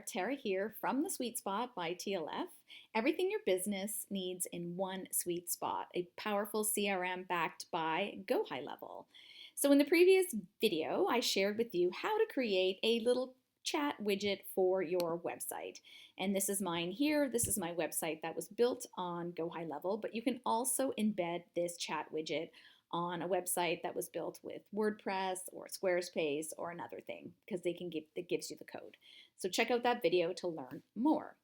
there, Tara here from the Sweet Spot by TLF. Everything your business needs in one sweet spot, a powerful CRM backed by Go High Level. So in the previous video, I shared with you how to create a little chat widget for your website. And this is mine here. This is my website that was built on Go High Level, but you can also embed this chat widget on a website that was built with WordPress or Squarespace or another thing because that gives you the code. So check out that video to learn more.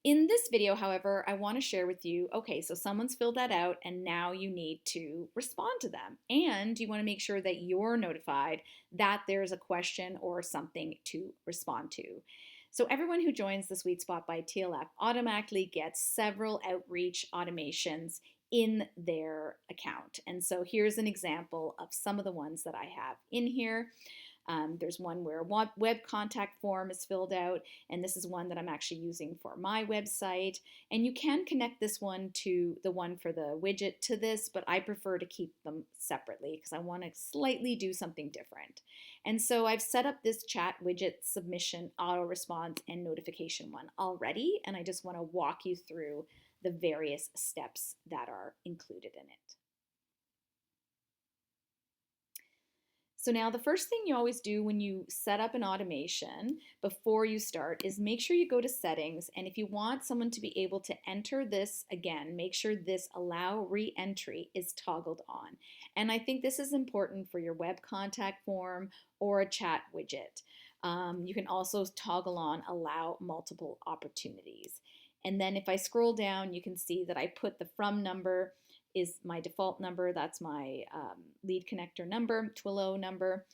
In this video, however, I want to share with you, okay, so someone's filled that out and now you need to respond to them. And you want to make sure that you're notified that there's a question or something to respond to. So everyone who joins the Sweet Spot by TLF automatically gets several outreach automations in their account. And so here's an example of some of the ones that I have in here. There's one where a web contact form is filled out, and this is one that I'm actually using for my website. And you can connect this one to the one for the widget to this, but I prefer to keep them separately because I want to slightly do something different. And so I've set up this chat widget submission, auto response, and notification one already, and I just want to walk you through the various steps that are included in it. So now the first thing you always do when you set up an automation before you start is make sure you go to settings, and if you want someone to be able to enter this again, make sure this allow re-entry is toggled on. And I think this is important for your web contact form or a chat widget. You can also toggle on allow multiple opportunities. And then if I scroll down, you can see that I put the from number is my default number. That's my lead connector number, Twilio number,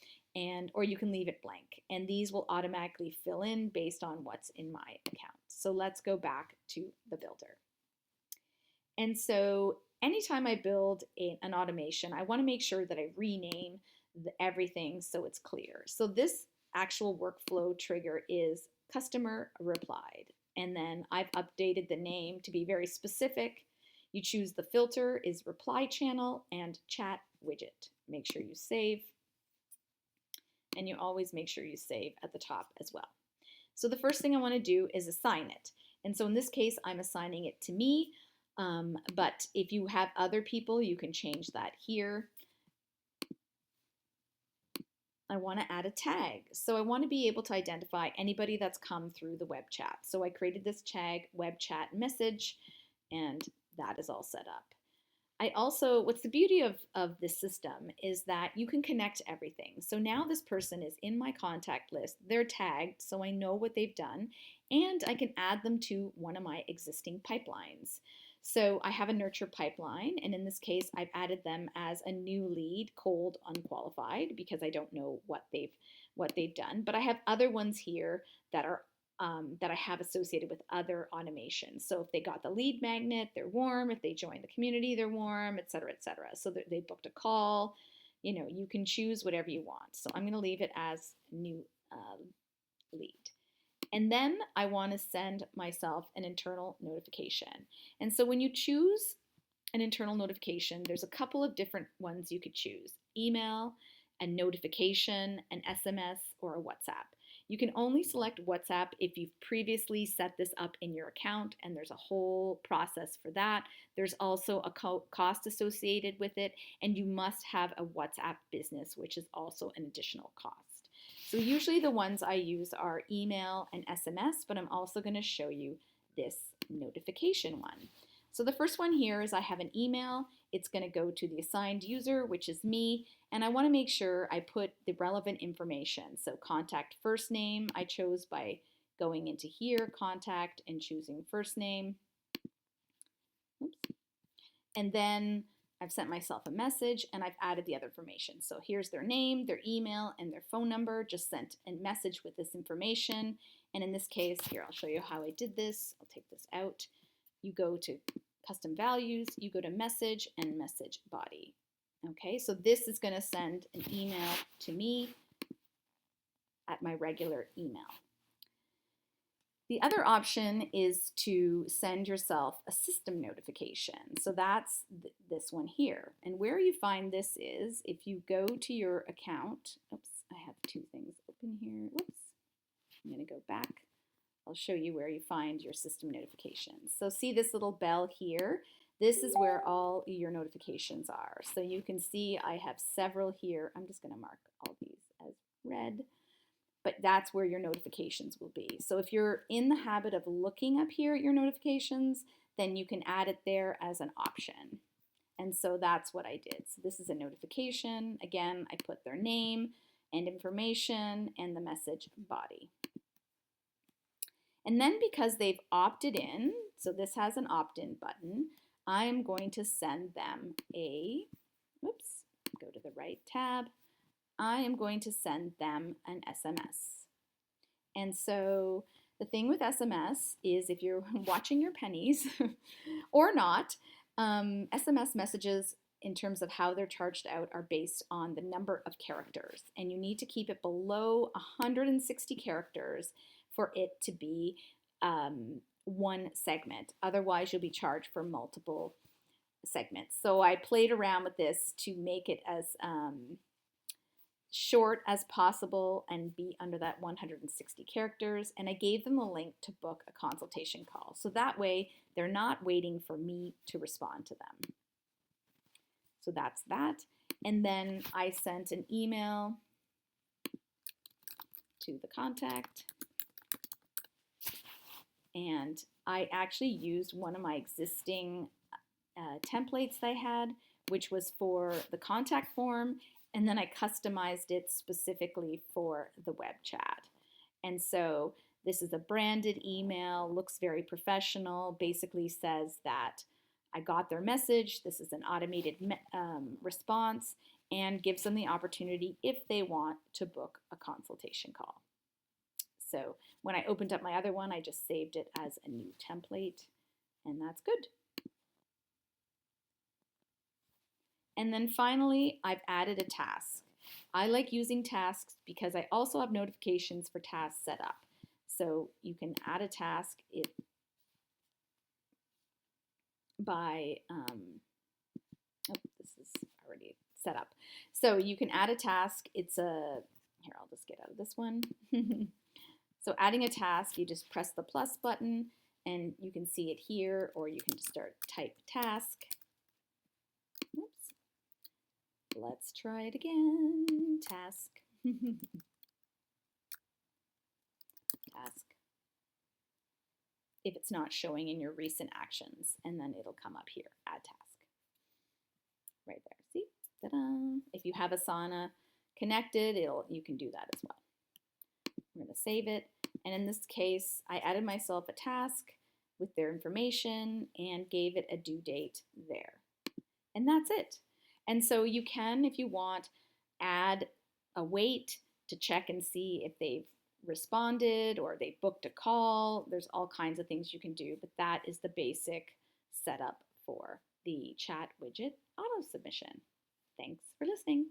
or you can leave it blank. And these will automatically fill in based on what's in my account. So let's go back to the builder. And so anytime I build an automation, I want to make sure that I rename everything so it's clear. So this actual workflow trigger is customer replied. And then I've updated the name to be very specific. You choose the filter is reply channel and chat widget. Make sure you save. And you always make sure you save at the top as well. So the first thing I want to do is assign it. And so in this case, I'm assigning it to me. But if you have other people, you can change that here. I want to add a tag. So I want to be able to identify anybody that's come through the web chat. So I created this tag web chat message, and that is all set up. I also, what's the beauty of this system is that you can connect everything. So now this person is in my contact list, they're tagged so I know what they've done, and I can add them to one of my existing pipelines. So I have a nurture pipeline, and in this case, I've added them as a new lead, cold, unqualified, because I don't know what they've done. But I have other ones here that are that I have associated with other automations. So if they got the lead magnet, they're warm. If they joined the community, they're warm, et cetera, et cetera. So they booked a call. You know, you can choose whatever you want. So I'm going to leave it as new lead. And then I want to send myself an internal notification. And so when you choose an internal notification, there's a couple of different ones you could choose. Email, a notification, an SMS, or a WhatsApp. You can only select WhatsApp if you've previously set this up in your account, and there's a whole process for that. There's also a cost associated with it, and you must have a WhatsApp business, which is also an additional cost. So usually the ones I use are email and SMS, but I'm also going to show you this notification one. So the first one here is I have an email. It's going to go to the assigned user, which is me, and I want to make sure I put the relevant information. So contact first name I chose by going into here, contact, and choosing first name. Oops. And then I've sent myself a message and I've added the other information. So here's their name, their email, and their phone number. Just sent a message with this information. And in this case, here, I'll show you how I did this. I'll take this out. You go to custom values, you go to message and message body. Okay, so this is going to send an email to me at my regular email. The other option is to send yourself a system notification. So that's this one here. And where you find this is if you go to your account. Oops, I have two things open here. Whoops. I'm going to go back I'll show you where you find your system notifications. So see this little bell here? This is where all your notifications are. So you can see I have several here. I'm just going to mark all these as red, but that's where your notifications will be. So if you're in the habit of looking up here at your notifications, then you can add it there as an option. And so that's what I did. So this is a notification. Again, I put their name and information and the message body. And then because they've opted in, so this has an opt-in button, I'm going to send them a, oops, go to the right tab. I am going to send them an SMS. And so the thing with SMS is if you're watching your pennies or not, SMS messages in terms of how they're charged out are based on the number of characters. And you need to keep it below 160 characters for it to be one segment. Otherwise, you'll be charged for multiple segments. So I played around with this to make it as short as possible and be under that 160 characters. And I gave them a link to book a consultation call. So that way they're not waiting for me to respond to them. So that's that. And then I sent an email to the contact. And I actually used one of my existing templates that I had, which was for the contact form. And then I customized it specifically for the web chat. And so this is a branded email, looks very professional, basically says that I got their message, this is an automated response, and gives them the opportunity, if they want, to book a consultation call. So when I opened up my other one, I just saved it as a new template, and that's good. And then finally, I've added a task. I like using tasks because I also have notifications for tasks set up. So you can add a task by, this is already set up. So you can add a task. It's a, here, I'll just get out of this one. So adding a task, you just press the plus button and you can see it here, or you can just start type task. Oops. Let's try it again. Task. Task. If it's not showing in your recent actions, and then it'll come up here, add task. Right there, see? Ta-da! If you have Asana connected, you can do that as well. I'm gonna save it. And in this case, I added myself a task with their information and gave it a due date there. And that's it. And so you can, if you want, add a wait to check and see if they've responded or they booked a call. There's all kinds of things you can do, but that is the basic setup for the chat widget auto submission. Thanks for listening.